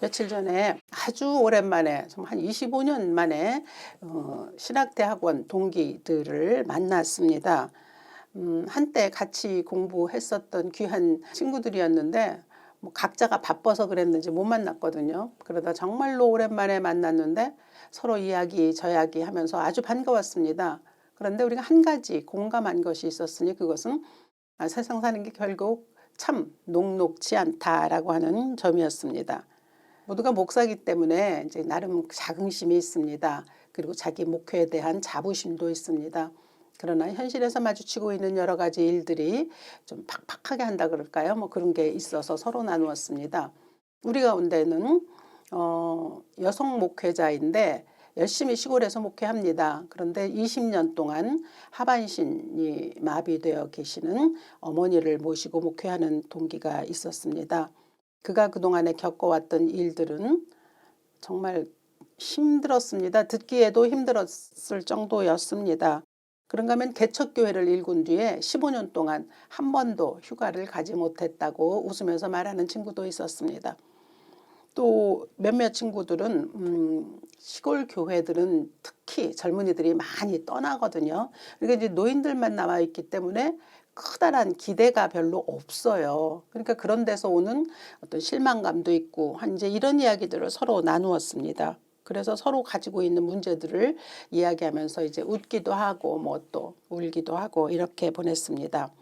며칠 전에 아주 오랜만에 한 25년 만에 신학대학원 동기들을 만났습니다. 한때 같이 공부했었던 귀한 친구들이었는데 각자가 바빠서 그랬는지 못 만났거든요. 그러다 정말로 오랜만에 만났는데 서로 이야기 저야기 하면서 아주 반가웠습니다. 그런데 우리가 한 가지 공감한 것이 있었으니 그것은 세상 사는 게 결국 참 녹록지 않다라고 하는 점이었습니다. 모두가 목사이기 때문에 이제 나름 자긍심이 있습니다. 그리고 자기 목회에 대한 자부심도 있습니다. 그러나 현실에서 마주치고 있는 여러 가지 일들이 좀 팍팍하게 한다 그럴까요? 그런 게 있어서 서로 나누었습니다. 우리 가운데는 여성 목회자인데 열심히 시골에서 목회합니다. 그런데 20년 동안 하반신이 마비되어 계시는 어머니를 모시고 목회하는 동기가 있었습니다. 그가 그동안에 겪어왔던 일들은 정말 힘들었습니다. 듣기에도 힘들었을 정도였습니다. 그런가 하면 개척교회를 일군 뒤에 15년 동안 한 번도 휴가를 가지 못했다고 웃으면서 말하는 친구도 있었습니다. 또 몇몇 친구들은 시골 교회들은 특히 젊은이들이 많이 떠나거든요. 그러니까 이제 노인들만 남아 있기 때문에 커다란 기대가 별로 없어요. 그러니까 그런 데서 오는 어떤 실망감도 있고 이제 이런 이야기들을 서로 나누었습니다. 그래서 서로 가지고 있는 문제들을 이야기하면서 이제 웃기도 하고 또 울기도 하고 이렇게 보냈습니다.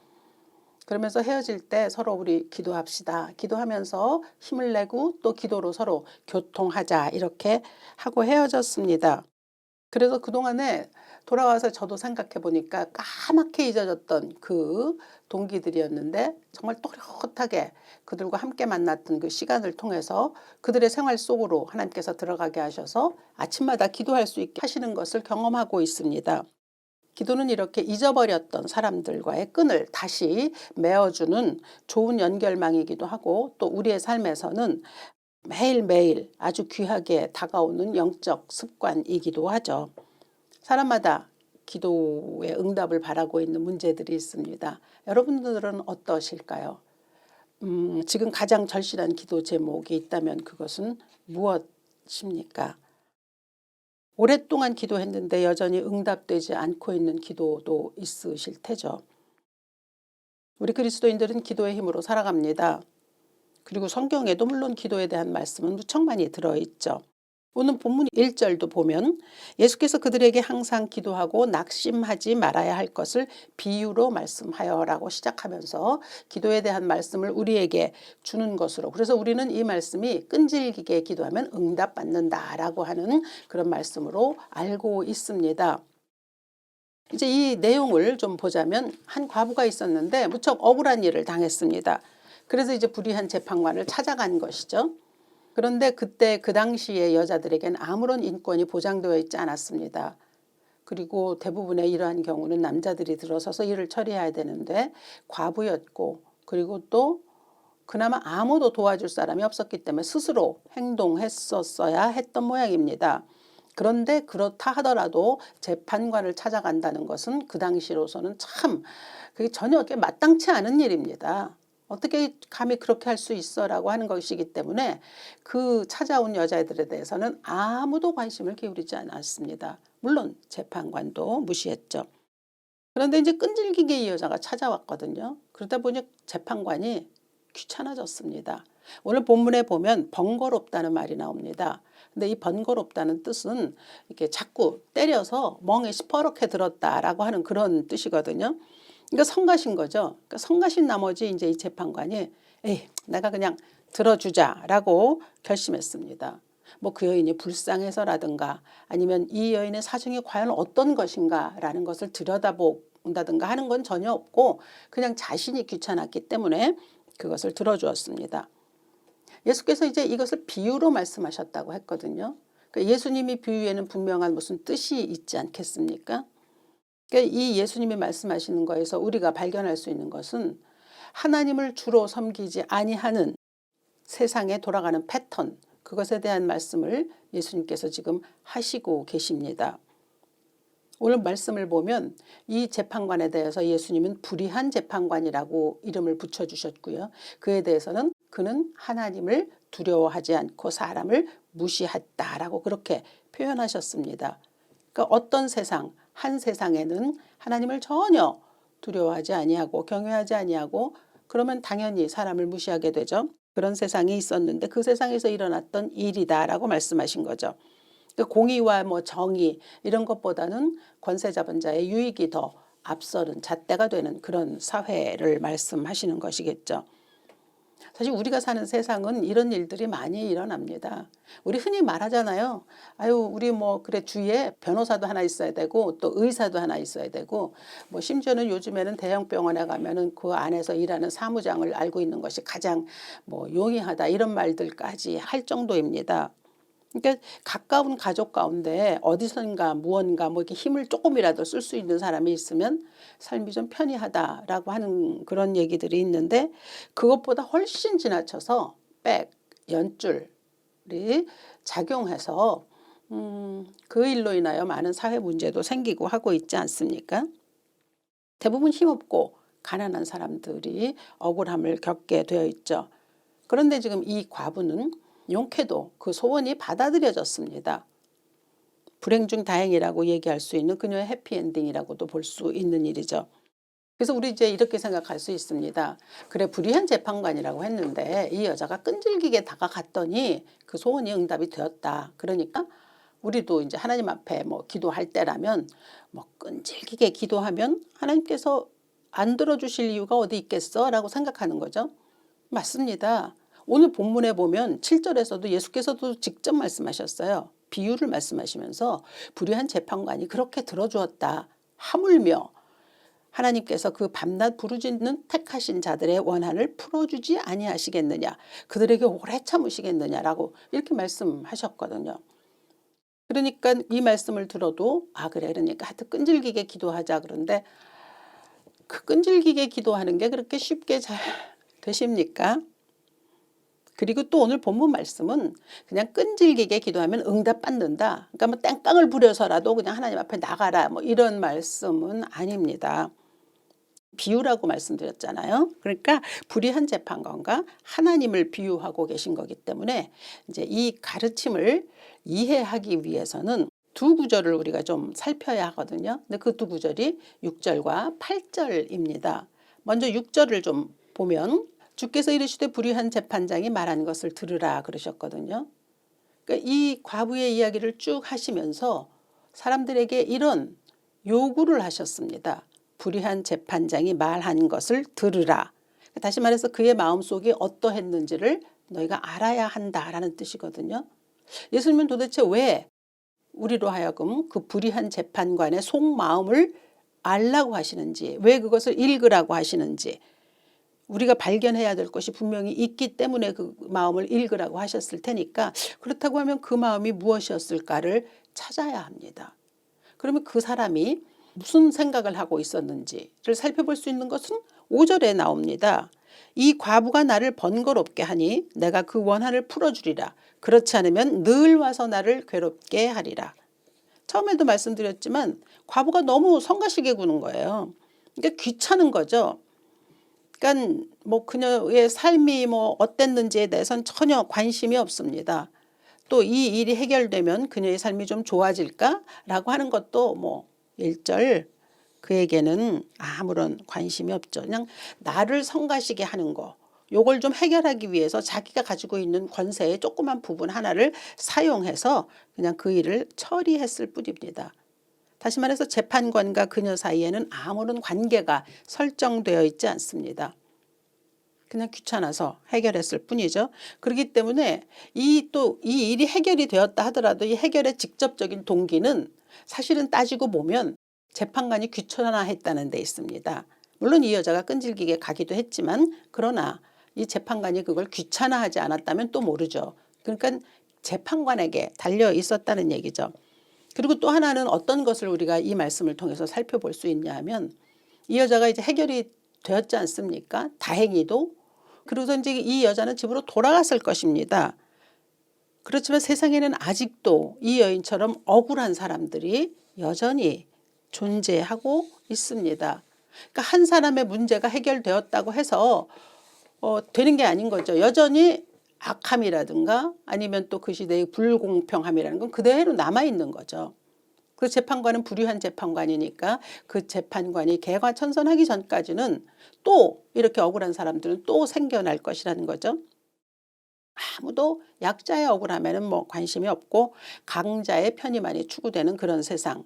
그러면서 헤어질 때 서로 우리 기도합시다. 기도하면서 힘을 내고 또 기도로 서로 교통하자 이렇게 하고 헤어졌습니다. 그래서 그동안에 돌아와서 저도 생각해 보니까 까맣게 잊어졌던 그 동기들이었는데 정말 또렷하게 그들과 함께 만났던 그 시간을 통해서 그들의 생활 속으로 하나님께서 들어가게 하셔서 아침마다 기도할 수 있게 하시는 것을 경험하고 있습니다. 기도는 이렇게 잊어버렸던 사람들과의 끈을 다시 메어주는 좋은 연결망이기도 하고 또 우리의 삶에서는 매일매일 아주 귀하게 다가오는 영적 습관이기도 하죠. 사람마다 기도의 응답을 바라고 있는 문제들이 있습니다. 여러분들은 어떠실까요? 지금 가장 절실한 기도 제목이 있다면 그것은 무엇입니까? 오랫동안 기도했는데 여전히 응답되지 않고 있는 기도도 있으실 테죠. 우리 그리스도인들은 기도의 힘으로 살아갑니다. 그리고 성경에도 물론 기도에 대한 말씀은 무척 많이 들어있죠. 오늘 본문 1절도 보면 예수께서 그들에게 항상 기도하고 낙심하지 말아야 할 것을 비유로 말씀하여라고 시작하면서 기도에 대한 말씀을 우리에게 주는 것으로, 그래서 우리는 이 말씀이 끈질기게 기도하면 응답받는다라고 하는 그런 말씀으로 알고 있습니다. 이제 이 내용을 좀 보자면 한 과부가 있었는데 무척 억울한 일을 당했습니다. 그래서 이제 불의한 재판관을 찾아간 것이죠. 그런데 그때 그 당시에 여자들에겐 아무런 인권이 보장되어 있지 않았습니다. 그리고 대부분의 이러한 경우는 남자들이 들어서서 일을 처리해야 되는데 과부였고, 그리고 또 그나마 아무도 도와줄 사람이 없었기 때문에 스스로 행동했었어야 했던 모양입니다. 그런데 그렇다 하더라도 재판관을 찾아간다는 것은 그 당시로서는 참 그게 전혀 마땅치 않은 일입니다. 어떻게 감히 그렇게 할 수 있어라고 하는 것이기 때문에 그 찾아온 여자애들에 대해서는 아무도 관심을 기울이지 않았습니다. 물론 재판관도 무시했죠. 그런데 이제 끈질기게 이 여자가 찾아왔거든요. 그러다 보니 재판관이 귀찮아졌습니다. 오늘 본문에 보면 번거롭다는 말이 나옵니다. 근데 이 번거롭다는 뜻은 이렇게 자꾸 때려서 멍에 시퍼렇게 들었다라고 하는 그런 뜻이거든요. 그러니까 성가신 거죠. 그러니까 성가신 나머지 이제 이 재판관이 내가 그냥 들어주자라고 결심했습니다. 그 여인이 불쌍해서라든가 아니면 이 여인의 사정이 과연 어떤 것인가라는 것을 들여다본다든가 하는 건 전혀 없고 그냥 자신이 귀찮았기 때문에 그것을 들어주었습니다. 예수께서 이제 이것을 비유로 말씀하셨다고 했거든요. 그러니까 예수님이 비유에는 분명한 무슨 뜻이 있지 않겠습니까? 그러니까 이 예수님이 말씀하시는 거에서 우리가 발견할 수 있는 것은 하나님을 주로 섬기지 아니하는 세상에 돌아가는 패턴, 그것에 대한 말씀을 예수님께서 지금 하시고 계십니다. 오늘 말씀을 보면 이 재판관에 대해서 예수님은 불의한 재판관이라고 이름을 붙여주셨고요. 그에 대해서는 그는 하나님을 두려워하지 않고 사람을 무시했다라고 그렇게 표현하셨습니다. 그러니까 어떤 세상, 한 세상에는 하나님을 전혀 두려워하지 아니하고 경외하지 아니하고 그러면 당연히 사람을 무시하게 되죠. 그런 세상이 있었는데 그 세상에서 일어났던 일이다라고 말씀하신 거죠. 그 공의와 뭐 정의 이런 것보다는 권세 잡은 자의 유익이 더 앞서는 잣대가 되는 그런 사회를 말씀하시는 것이겠죠. 사실 우리가 사는 세상은 이런 일들이 많이 일어납니다. 우리 흔히 말하잖아요. 아유, 우리 뭐 그래 주위에 변호사도 하나 있어야 되고 또 의사도 하나 있어야 되고 뭐 심지어는 요즘에는 대형 병원에 가면은 그 안에서 일하는 사무장을 알고 있는 것이 가장 뭐 용이하다 이런 말들까지 할 정도입니다. 그러니까 가까운 가족 가운데 어디선가 무언가 뭐 이렇게 힘을 조금이라도 쓸 수 있는 사람이 있으면 삶이 좀 편리하다라고 하는 그런 얘기들이 있는데 그것보다 훨씬 지나쳐서 백, 연줄이 작용해서 그 일로 인하여 많은 사회 문제도 생기고 하고 있지 않습니까? 대부분 힘없고 가난한 사람들이 억울함을 겪게 되어 있죠. 그런데 지금 이 과부는 용케도 그 소원이 받아들여졌습니다. 불행 중 다행이라고 얘기할 수 있는 그녀의 해피엔딩이라고도 볼 수 있는 일이죠. 그래서 우리 이제 이렇게 생각할 수 있습니다. 그래 불의한 재판관이라고 했는데 이 여자가 끈질기게 다가갔더니 그 소원이 응답이 되었다. 그러니까 우리도 이제 하나님 앞에 뭐 기도할 때라면 뭐 끈질기게 기도하면 하나님께서 안 들어주실 이유가 어디 있겠어? 라고 생각하는 거죠. 맞습니다. 오늘 본문에 보면 7절에서도 예수께서도 직접 말씀하셨어요. 비유를 말씀하시면서 불의한 재판관이 그렇게 들어주었다. 하물며 하나님께서 그 밤낮 부르짖는 택하신 자들의 원한을 풀어주지 아니하시겠느냐. 그들에게 오래 참으시겠느냐라고 이렇게 말씀하셨거든요. 그러니까 이 말씀을 들어도 아 그래 그러니까 하여튼 끈질기게 기도하자 그런데 그 끈질기게 기도하는 게 그렇게 쉽게 잘 되십니까? 그리고 또 오늘 본문 말씀은 그냥 끈질기게 기도하면 응답받는다. 그러니까 뭐 땡깡을 부려서라도 그냥 하나님 앞에 나가라 뭐 이런 말씀은 아닙니다. 비유라고 말씀드렸잖아요. 그러니까 불의한 재판관과 하나님을 비유하고 계신 거기 때문에 이제 이 가르침을 이해하기 위해서는 두 구절을 우리가 좀 살펴야 하거든요. 근데 그 두 구절이 6절과 8절입니다. 먼저 6절을 좀 보면 주께서 이르시되 불의한 재판장이 말한 것을 들으라 그러셨거든요. 그러니까 이 과부의 이야기를 쭉 하시면서 사람들에게 이런 요구를 하셨습니다. 불의한 재판장이 말한 것을 들으라. 다시 말해서 그의 마음속이 어떠했는지를 너희가 알아야 한다라는 뜻이거든요. 예수님은 도대체 왜 우리로 하여금 그 불의한 재판관의 속마음을 알라고 하시는지 왜 그것을 읽으라고 하시는지 우리가 발견해야 될 것이 분명히 있기 때문에 그 마음을 읽으라고 하셨을 테니까 그렇다고 하면 그 마음이 무엇이었을까를 찾아야 합니다. 그러면 그 사람이 무슨 생각을 하고 있었는지를 살펴볼 수 있는 것은 5절에 나옵니다. 이 과부가 나를 번거롭게 하니 내가 그 원한을 풀어주리라. 그렇지 않으면 늘 와서 나를 괴롭게 하리라. 처음에도 말씀드렸지만 과부가 너무 성가시게 구는 거예요. 그러니까 귀찮은 거죠. 그러니까 뭐 그녀의 삶이 뭐 어땠는지에 대해서는 전혀 관심이 없습니다. 또 이 일이 해결되면 그녀의 삶이 좀 좋아질까라고 하는 것도 뭐 1절 그에게는 아무런 관심이 없죠. 그냥 나를 성가시게 하는 거. 요걸 좀 해결하기 위해서 자기가 가지고 있는 권세의 조그만 부분 하나를 사용해서 그냥 그 일을 처리했을 뿐입니다. 다시 말해서 재판관과 그녀 사이에는 아무런 관계가 설정되어 있지 않습니다. 그냥 귀찮아서 해결했을 뿐이죠. 그렇기 때문에 이 일이 해결이 되었다 하더라도 이 해결의 직접적인 동기는 사실은 따지고 보면 재판관이 귀찮아했다는 데 있습니다. 물론 이 여자가 끈질기게 가기도 했지만 그러나 이 재판관이 그걸 귀찮아하지 않았다면 또 모르죠. 그러니까 재판관에게 달려 있었다는 얘기죠. 그리고 또 하나는 어떤 것을 우리가 이 말씀을 통해서 살펴볼 수 있냐 하면 이 여자가 이제 해결이 되었지 않습니까? 다행히도. 그러고서 이제 이 여자는 집으로 돌아갔을 것입니다. 그렇지만 세상에는 아직도 이 여인처럼 억울한 사람들이 여전히 존재하고 있습니다. 그러니까 한 사람의 문제가 해결되었다고 해서 되는 게 아닌 거죠. 여전히 악함이라든가 아니면 또 그 시대의 불공평함이라는 건 그대로 남아있는 거죠. 그 재판관은 불의한 재판관이니까 그 재판관이 개과천선하기 전까지는 또 이렇게 억울한 사람들은 또 생겨날 것이라는 거죠. 아무도 약자의 억울함에는 뭐 관심이 없고 강자의 편이 많이 추구되는 그런 세상.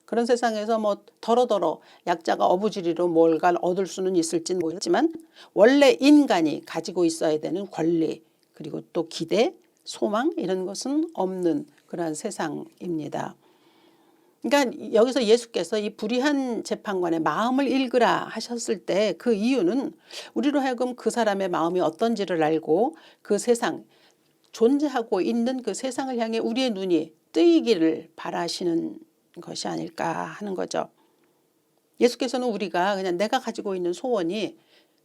그런 세상에서 뭐 더러더러 약자가 어부지리로 뭔가 얻을 수는 있을지는 모르지만 원래 인간이 가지고 있어야 되는 권리 그리고 또 기대, 소망 이런 것은 없는 그런 세상입니다. 그러니까 여기서 예수께서 이 불의한 재판관의 마음을 읽으라 하셨을 때 그 이유는 우리로 하여금 그 사람의 마음이 어떤지를 알고 그 세상 존재하고 있는 그 세상을 향해 우리의 눈이 뜨이기를 바라시는 것이 아닐까 하는 거죠. 예수께서는 우리가 그냥 내가 가지고 있는 소원이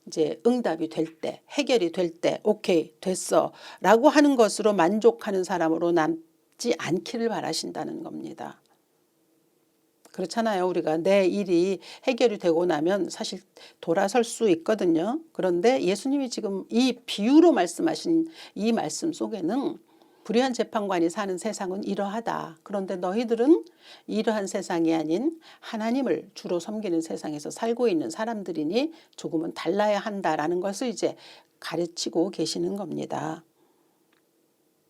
이제 응답이 될 때, 해결이 될 때, 오케이 됐어 라고 하는 것으로 만족하는 사람으로 남지 않기를 바라신다는 겁니다. 그렇잖아요. 우리가 내 일이 해결이 되고 나면 사실 돌아설 수 있거든요. 그런데 예수님이 지금 이 비유로 말씀하신 이 말씀 속에는 불의한 재판관이 사는 세상은 이러하다. 그런데 너희들은 이러한 세상이 아닌 하나님을 주로 섬기는 세상에서 살고 있는 사람들이니 조금은 달라야 한다라는 것을 이제 가르치고 계시는 겁니다.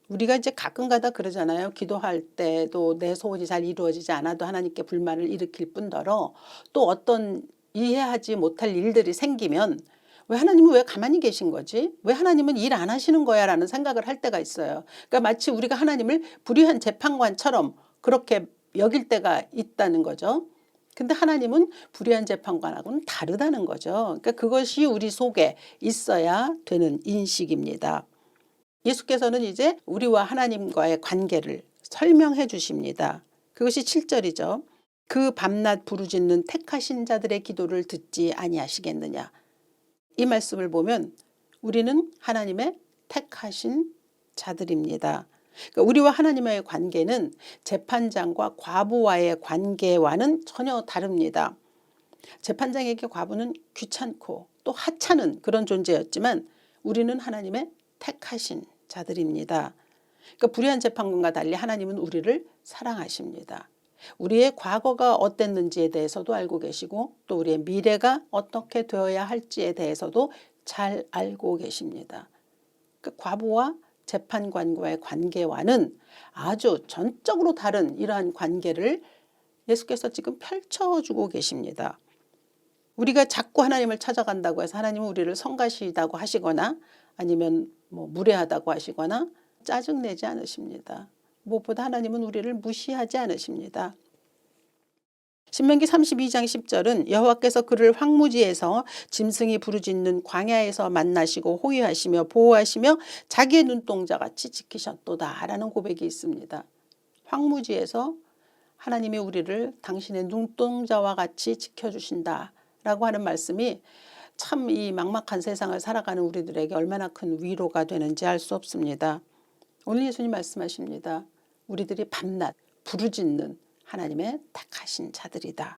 우리가 이제 가끔가다 그러잖아요. 기도할 때도 내 소원이 잘 이루어지지 않아도 하나님께 불만을 일으킬 뿐더러 또 어떤 이해하지 못할 일들이 생기면 왜 하나님은 왜 가만히 계신 거지? 왜 하나님은 일 안 하시는 거야? 라는 생각을 할 때가 있어요. 그러니까 마치 우리가 하나님을 불의한 재판관처럼 그렇게 여길 때가 있다는 거죠. 근데 하나님은 불의한 재판관하고는 다르다는 거죠. 그러니까 그것이 우리 속에 있어야 되는 인식입니다. 예수께서는 이제 우리와 하나님과의 관계를 설명해 주십니다. 그것이 7절이죠. 그 밤낮 부르짖는 택하신 자들의 기도를 듣지 아니하시겠느냐. 이 말씀을 보면 우리는 하나님의 택하신 자들입니다. 그러니까 우리와 하나님의 관계는 재판장과 과부와의 관계와는 전혀 다릅니다. 재판장에게 과부는 귀찮고 또 하찮은 그런 존재였지만 우리는 하나님의 택하신 자들입니다. 그러니까 불의한 재판관과 달리 하나님은 우리를 사랑하십니다. 우리의 과거가 어땠는지에 대해서도 알고 계시고 또 우리의 미래가 어떻게 되어야 할지에 대해서도 잘 알고 계십니다. 그러니까 과부와 재판관과의 관계와는 아주 전적으로 다른 이러한 관계를 예수께서 지금 펼쳐주고 계십니다. 우리가 자꾸 하나님을 찾아간다고 해서 하나님은 우리를 성가시다고 하시거나 아니면 뭐 무례하다고 하시거나 짜증내지 않으십니다. 무엇보다 하나님은 우리를 무시하지 않으십니다. 신명기 32장 10절은 여호와께서 그를 황무지에서 짐승이 부르짖는 광야에서 만나시고 호위하시며 보호하시며 자기의 눈동자같이 지키셨도다 라는 고백이 있습니다. 황무지에서 하나님이 우리를 당신의 눈동자와 같이 지켜주신다 라고 하는 말씀이 참 이 막막한 세상을 살아가는 우리들에게 얼마나 큰 위로가 되는지 알 수 없습니다. 오늘 예수님 말씀하십니다. 우리들이 밤낮 부르짖는 하나님의 택하신 자들이다.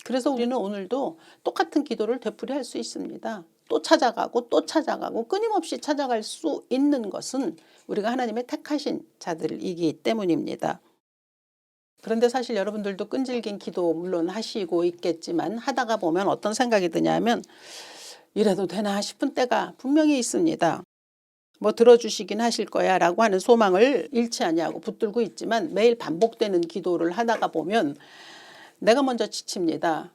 그래서 우리는 오늘도 똑같은 기도를 되풀이할 수 있습니다. 또 찾아가고 또 찾아가고 끊임없이 찾아갈 수 있는 것은 우리가 하나님의 택하신 자들이기 때문입니다. 그런데 사실 여러분들도 끈질긴 기도 물론 하시고 있겠지만 하다가 보면 어떤 생각이 드냐면 이래도 되나 싶은 때가 분명히 있습니다. 뭐 들어주시긴 하실 거야 라고 하는 소망을 잃지 아니하고 붙들고 있지만 매일 반복되는 기도를 하다가 보면 내가 먼저 지칩니다.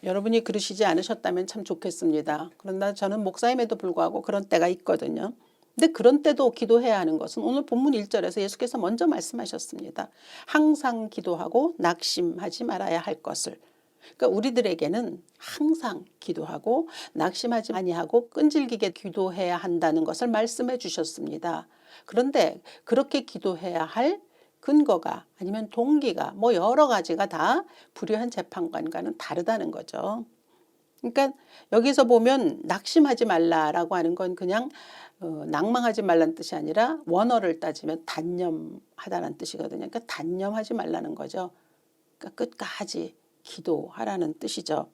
여러분이 그러시지 않으셨다면 참 좋겠습니다. 그러나 저는 목사임에도 불구하고 그런 때가 있거든요. 근데 그런 때도 기도해야 하는 것은 오늘 본문 1절에서 예수께서 먼저 말씀하셨습니다. 항상 기도하고 낙심하지 말아야 할 것을. 그러니까 우리들에게는 항상 기도하고 낙심하지 아니하고 끈질기게 기도해야 한다는 것을 말씀해 주셨습니다. 그런데 그렇게 기도해야 할 근거가 아니면 동기가 뭐 여러 가지가 다 불의한 재판관과는 다르다는 거죠. 그러니까 여기서 보면 낙심하지 말라라고 하는 건 그냥 낭망하지 말라는 뜻이 아니라 원어를 따지면 단념하다는 뜻이거든요. 그러니까 단념하지 말라는 거죠. 그러니까 끝까지 기도하라는 뜻이죠.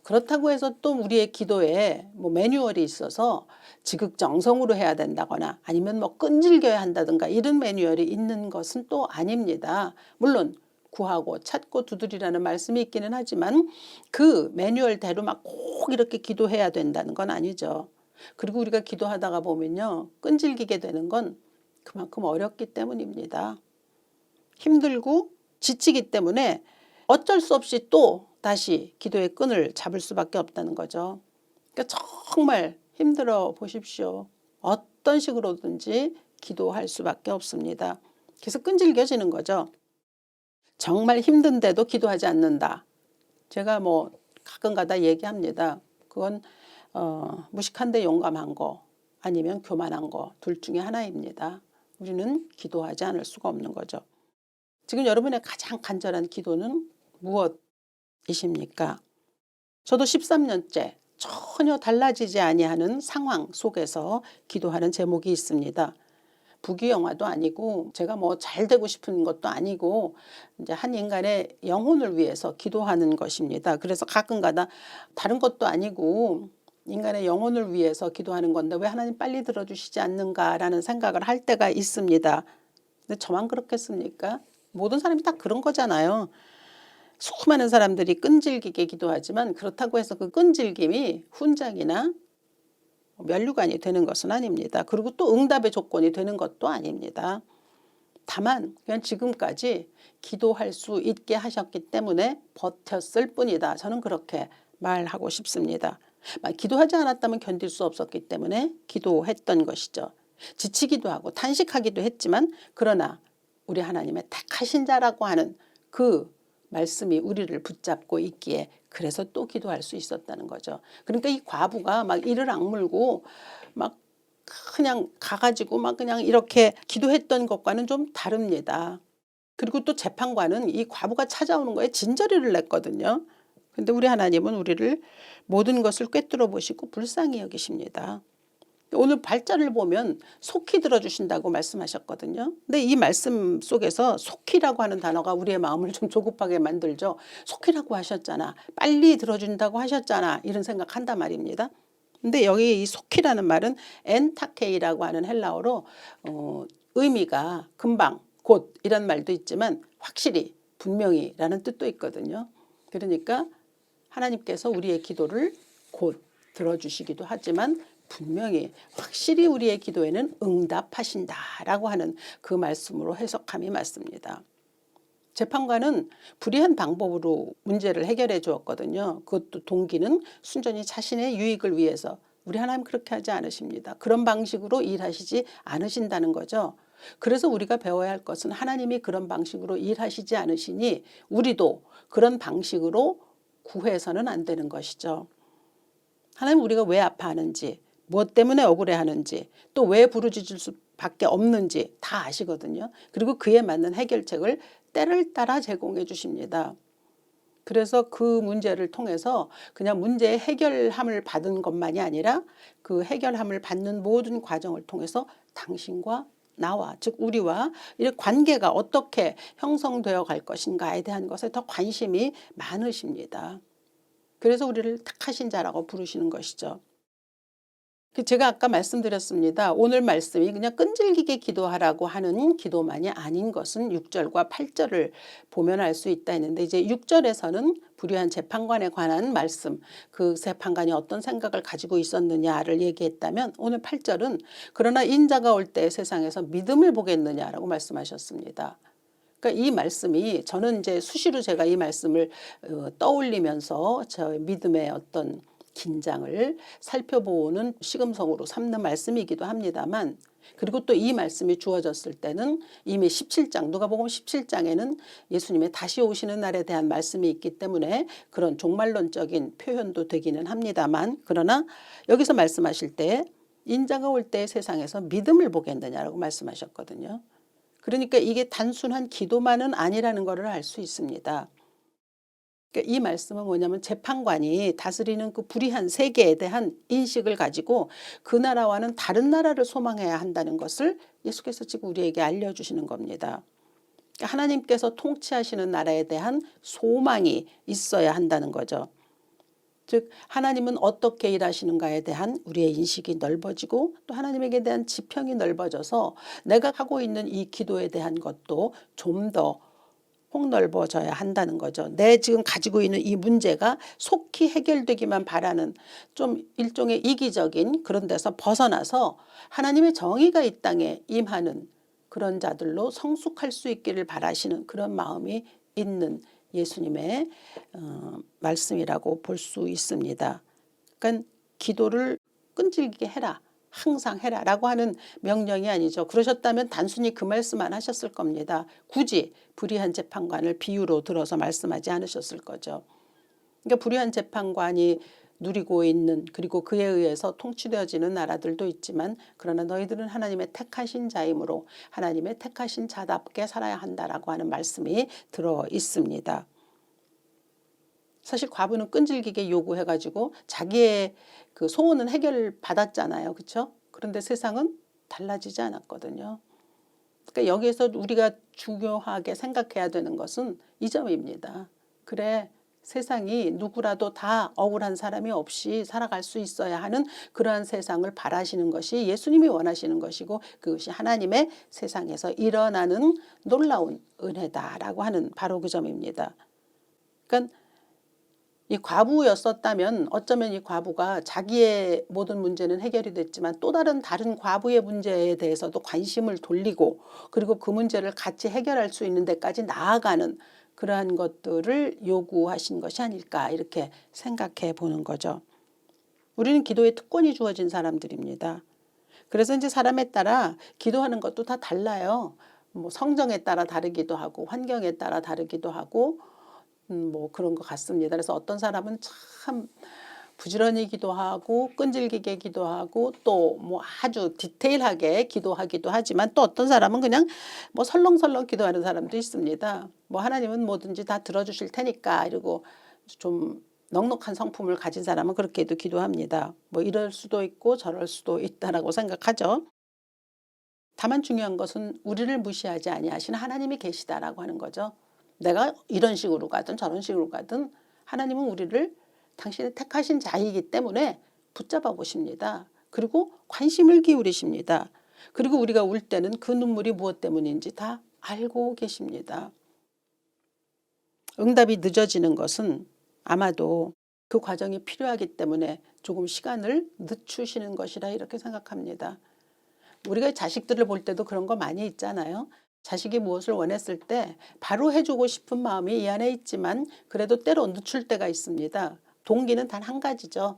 그렇다고 해서 또 우리의 기도에 뭐 매뉴얼이 있어서 지극정성으로 해야 된다거나 아니면 뭐 끈질겨야 한다든가 이런 매뉴얼이 있는 것은 또 아닙니다. 물론 구하고 찾고 두드리라는 말씀이 있기는 하지만 그 매뉴얼대로 막 꼭 이렇게 기도해야 된다는 건 아니죠. 그리고 우리가 기도하다가 보면요, 끈질기게 되는 건 그만큼 어렵기 때문입니다. 힘들고 지치기 때문에 어쩔 수 없이 또 다시 기도의 끈을 잡을 수밖에 없다는 거죠. 그러니까 정말 힘들어 보십시오. 어떤 식으로든지 기도할 수밖에 없습니다. 그래서 끈질겨지는 거죠. 정말 힘든데도 기도하지 않는다. 제가 뭐 가끔가다 얘기합니다. 그건 무식한데 용감한 거 아니면 교만한 거 둘 중에 하나입니다. 우리는 기도하지 않을 수가 없는 거죠. 지금 여러분의 가장 간절한 기도는 무엇이십니까? 저도 13년째 전혀 달라지지 아니하는 상황 속에서 기도하는 제목이 있습니다. 부귀영화도 아니고 제가 뭐 잘 되고 싶은 것도 아니고 이제 한 인간의 영혼을 위해서 기도하는 것입니다. 그래서 가끔가다 다른 것도 아니고 인간의 영혼을 위해서 기도하는 건데 왜 하나님 빨리 들어주시지 않는가라는 생각을 할 때가 있습니다. 근데 저만 그렇겠습니까? 모든 사람이 다 그런 거잖아요. 수많은 사람들이 끈질기게 기도하지만 그렇다고 해서 그 끈질김이 훈장이나 면류관이 되는 것은 아닙니다. 그리고 또 응답의 조건이 되는 것도 아닙니다. 다만 그냥 지금까지 기도할 수 있게 하셨기 때문에 버텼을 뿐이다. 저는 그렇게 말하고 싶습니다. 기도하지 않았다면 견딜 수 없었기 때문에 기도했던 것이죠. 지치기도 하고 탄식하기도 했지만 그러나 우리 하나님의 택하신 자라고 하는 그 말씀이 우리를 붙잡고 있기에 그래서 또 기도할 수 있었다는 거죠. 그러니까 이 과부가 막 이를 악물고 막 그냥 가가지고 막 그냥 이렇게 기도했던 것과는 좀 다릅니다. 그리고 또 재판관은 이 과부가 찾아오는 거에 진저리를 냈거든요. 근데 우리 하나님은 우리를 모든 것을 꿰뚫어 보시고 불쌍히 여기십니다. 오늘 발자를 보면 속히 들어주신다고 말씀하셨거든요. 근데 이 말씀 속에서 속히라고 하는 단어가 우리의 마음을 좀 조급하게 만들죠. 속히라고 하셨잖아. 빨리 들어준다고 하셨잖아. 이런 생각한단 말입니다. 근데 여기 이 속히라는 말은 엔타케이라고 하는 헬라어로 의미가 금방, 곧 이런 말도 있지만 확실히, 분명히라는 뜻도 있거든요. 그러니까 하나님께서 우리의 기도를 곧 들어주시기도 하지만 분명히 확실히 우리의 기도에는 응답하신다라고 하는 그 말씀으로 해석함이 맞습니다. 재판관은 불의한 방법으로 문제를 해결해 주었거든요. 그것도 동기는 순전히 자신의 유익을 위해서. 우리 하나님 그렇게 하지 않으십니다. 그런 방식으로 일하시지 않으신다는 거죠. 그래서 우리가 배워야 할 것은 하나님이 그런 방식으로 일하시지 않으시니 우리도 그런 방식으로 구해서는 안 되는 것이죠. 하나님 우리가 왜 아파하는지, 무엇 때문에 억울해하는지, 또 왜 부르짖을 수밖에 없는지 다 아시거든요. 그리고 그에 맞는 해결책을 때를 따라 제공해 주십니다. 그래서 그 문제를 통해서 그냥 문제의 해결함을 받은 것만이 아니라 그 해결함을 받는 모든 과정을 통해서 당신과 나와, 즉 우리와 이 관계가 어떻게 형성되어 갈 것인가에 대한 것에 더 관심이 많으십니다. 그래서 우리를 택하신 자라고 부르시는 것이죠. 제가 아까 말씀드렸습니다. 오늘 말씀이 그냥 끈질기게 기도하라고 하는 기도만이 아닌 것은 6절과 8절을 보면 알 수 있다 했는데 이제 6절에서는 불의한 재판관에 관한 말씀, 그 재판관이 어떤 생각을 가지고 있었느냐를 얘기했다면 오늘 8절은 그러나 인자가 올 때 세상에서 믿음을 보겠느냐라고 말씀하셨습니다. 그러니까 이 말씀이 저는 이제 수시로 제가 이 말씀을 떠올리면서 저의 믿음의 어떤 긴장을 살펴보는 시금성으로 삼는 말씀이기도 합니다만 그리고 또 이 말씀이 주어졌을 때는 이미 17장 누가복음 17장에는 예수님의 다시 오시는 날에 대한 말씀이 있기 때문에 그런 종말론적인 표현도 되기는 합니다만 그러나 여기서 말씀하실 때 인자가 올 때 세상에서 믿음을 보겠느냐라고 말씀하셨거든요. 그러니까 이게 단순한 기도만은 아니라는 것을 알 수 있습니다. 그러니까 이 말씀은 뭐냐면 재판관이 다스리는 그 불의한 세계에 대한 인식을 가지고 그 나라와는 다른 나라를 소망해야 한다는 것을 예수께서 지금 우리에게 알려주시는 겁니다. 그러니까 하나님께서 통치하시는 나라에 대한 소망이 있어야 한다는 거죠. 즉 하나님은 어떻게 일하시는가에 대한 우리의 인식이 넓어지고 또 하나님에게 대한 지평이 넓어져서 내가 하고 있는 이 기도에 대한 것도 좀 더 폭넓어져야 한다는 거죠. 내 지금 가지고 있는 이 문제가 속히 해결되기만 바라는 좀 일종의 이기적인 그런 데서 벗어나서 하나님의 정의가 이 땅에 임하는 그런 자들로 성숙할 수 있기를 바라시는 그런 마음이 있는 예수님의 말씀이라고 볼 수 있습니다. 그러니까 기도를 끈질기게 해라. 항상 해라라고 하는 명령이 아니죠. 그러셨다면 단순히 그 말씀만 하셨을 겁니다. 굳이 불의한 재판관을 비유로 들어서 말씀하지 않으셨을 거죠. 그러니까 불의한 재판관이 누리고 있는 그리고 그에 의해서 통치되어지는 나라들도 있지만 그러나 너희들은 하나님의 택하신 자이므로 하나님의 택하신 자답게 살아야 한다라고 하는 말씀이 들어 있습니다. 사실 과부는 끈질기게 요구해가지고 자기의 그 소원은 해결받았잖아요. 그렇죠? 그런데 세상은 달라지지 않았거든요. 그러니까 여기에서 우리가 중요하게 생각해야 되는 것은 이 점입니다. 그래, 세상이 누구라도 다 억울한 사람이 없이 살아갈 수 있어야 하는 그러한 세상을 바라시는 것이 예수님이 원하시는 것이고 그것이 하나님의 세상에서 일어나는 놀라운 은혜다라고 하는 바로 그 점입니다. 그러니까 이 과부였었다면 어쩌면 이 과부가 자기의 모든 문제는 해결이 됐지만 또 다른 과부의 문제에 대해서도 관심을 돌리고 그리고 그 문제를 같이 해결할 수 있는 데까지 나아가는 그러한 것들을 요구하신 것이 아닐까 이렇게 생각해 보는 거죠. 우리는 기도에 특권이 주어진 사람들입니다. 그래서 이제 사람에 따라 기도하는 것도 다 달라요. 뭐 성정에 따라 다르기도 하고 환경에 따라 다르기도 하고 뭐 그런 것 같습니다. 그래서 어떤 사람은 참 부지런히 기도하고 끈질기게 기도하고 또 뭐 아주 디테일하게 기도하기도 하지만 또 어떤 사람은 그냥 뭐 설렁설렁 기도하는 사람도 있습니다. 뭐 하나님은 뭐든지 다 들어주실 테니까 이러고 좀 넉넉한 성품을 가진 사람은 그렇게도 기도합니다. 뭐 이럴 수도 있고 저럴 수도 있다라고 생각하죠. 다만 중요한 것은 우리를 무시하지 아니하시는 하나님이 계시다라고 하는 거죠. 내가 이런 식으로 가든 저런 식으로 가든 하나님은 우리를 당신의 택하신 자이기 때문에 붙잡아 보십니다. 그리고 관심을 기울이십니다. 그리고 우리가 울 때는 그 눈물이 무엇 때문인지 다 알고 계십니다. 응답이 늦어지는 것은 아마도 그 과정이 필요하기 때문에 조금 시간을 늦추시는 것이라 이렇게 생각합니다. 우리가 자식들을 볼 때도 그런 거 많이 있잖아요. 자식이 무엇을 원했을 때 바로 해주고 싶은 마음이 이 안에 있지만 그래도 때로 늦출 때가 있습니다. 동기는 단 한 가지죠.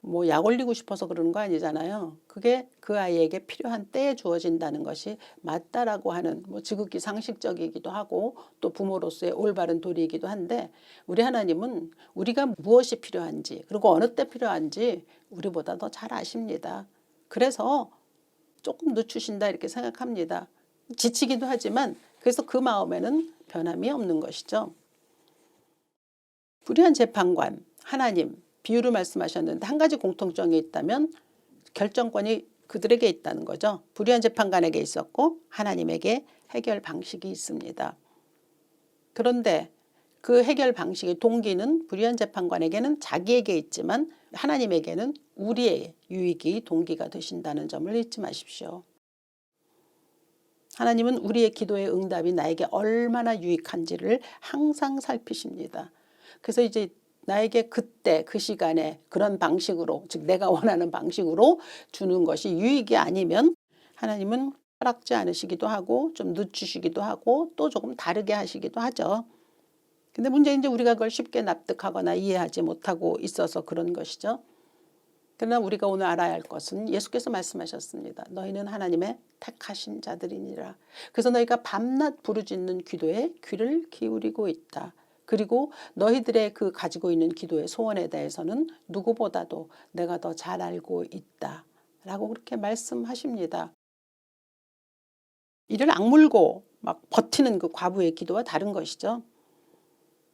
뭐 약 올리고 싶어서 그러는 거 아니잖아요. 그게 그 아이에게 필요한 때에 주어진다는 것이 맞다라고 하는 뭐 지극히 상식적이기도 하고 또 부모로서의 올바른 도리이기도 한데 우리 하나님은 우리가 무엇이 필요한지 그리고 어느 때 필요한지 우리보다 더 잘 아십니다. 그래서 조금 늦추신다 이렇게 생각합니다. 지치기도 하지만 그래서 그 마음에는 변함이 없는 것이죠. 불의한 재판관, 하나님, 비유를 말씀하셨는데 한 가지 공통점이 있다면 결정권이 그들에게 있다는 거죠. 불의한 재판관에게 있었고 하나님에게 해결 방식이 있습니다. 그런데 그 해결 방식의 동기는 불의한 재판관에게는 자기에게 있지만 하나님에게는 우리의 유익이 동기가 되신다는 점을 잊지 마십시오. 하나님은 우리의 기도의 응답이 나에게 얼마나 유익한지를 항상 살피십니다. 그래서 이제 나에게 그때 그 시간에 그런 방식으로 즉 내가 원하는 방식으로 주는 것이 유익이 아니면 하나님은 허락지 않으시기도 하고 좀 늦추시기도 하고 또 조금 다르게 하시기도 하죠. 근데 문제는 이제 우리가 그걸 쉽게 납득하거나 이해하지 못하고 있어서 그런 것이죠. 그러나 우리가 오늘 알아야 할 것은 예수께서 말씀하셨습니다. 너희는 하나님의 택하신 자들이니라. 그래서 너희가 밤낮 부르짖는 기도에 귀를 기울이고 있다. 그리고 너희들의 그 가지고 있는 기도의 소원에 대해서는 누구보다도 내가 더 잘 알고 있다. 라고 그렇게 말씀하십니다. 이를 악물고 막 버티는 그 과부의 기도와 다른 것이죠.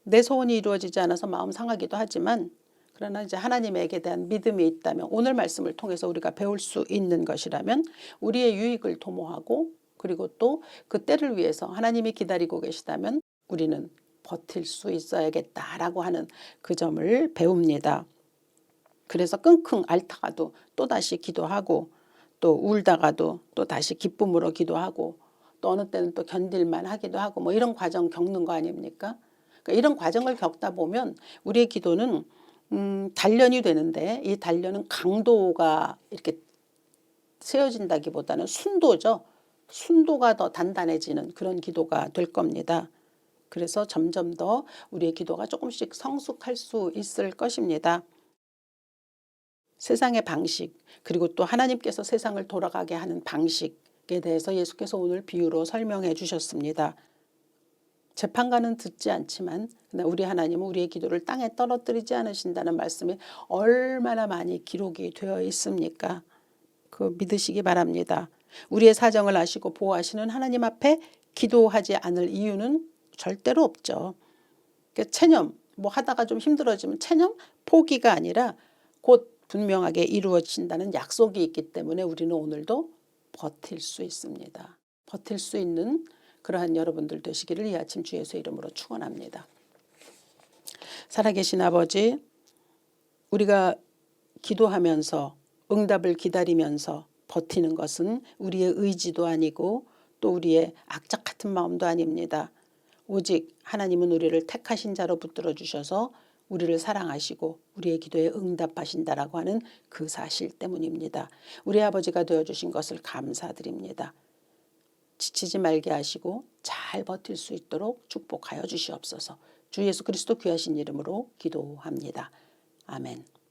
내 소원이 이루어지지 않아서 마음 상하기도 하지만 그러나 이제 하나님에게 대한 믿음이 있다면 오늘 말씀을 통해서 우리가 배울 수 있는 것이라면 우리의 유익을 도모하고 그리고 또 그 때를 위해서 하나님이 기다리고 계시다면 우리는 버틸 수 있어야겠다라고 하는 그 점을 배웁니다. 그래서 끙끙 앓다가도 또다시 기도하고 또 울다가도 또 다시 기쁨으로 기도하고 또 어느 때는 또 견딜만 하기도 하고 뭐 이런 과정 겪는 거 아닙니까? 그러니까 이런 과정을 겪다 보면 우리의 기도는 단련이 되는데 이 단련은 강도가 이렇게 세워진다기보다는 순도죠. 순도가 더 단단해지는 그런 기도가 될 겁니다. 그래서 점점 더 우리의 기도가 조금씩 성숙할 수 있을 것입니다. 세상의 방식 그리고 또 하나님께서 세상을 돌아가게 하는 방식에 대해서 예수께서 오늘 비유로 설명해 주셨습니다. 재판관은 듣지 않지만 우리 하나님은 우리의 기도를 땅에 떨어뜨리지 않으신다는 말씀이 얼마나 많이 기록이 되어 있습니까? 그 믿으시기 바랍니다. 우리의 사정을 아시고 보호하시는 하나님 앞에 기도하지 않을 이유는 절대로 없죠. 체념 뭐 하다가 좀 힘들어지면 체념 포기가 아니라 곧 분명하게 이루어진다는 약속이 있기 때문에 우리는 오늘도 버틸 수 있습니다. 버틸 수 있는 그러한 여러분들 되시기를 이 아침 주 예수의 이름으로 축원합니다. 살아계신 아버지, 우리가 기도하면서 응답을 기다리면서 버티는 것은 우리의 의지도 아니고 또 우리의 악착 같은 마음도 아닙니다. 오직 하나님은 우리를 택하신 자로 붙들어 주셔서 우리를 사랑하시고 우리의 기도에 응답하신다라고 하는 그 사실 때문입니다. 우리 아버지가 되어주신 것을 감사드립니다. 지치지 말게 하시고 잘 버틸 수 있도록 축복하여 주시옵소서. 주 예수 그리스도 귀하신 이름으로 기도합니다. 아멘.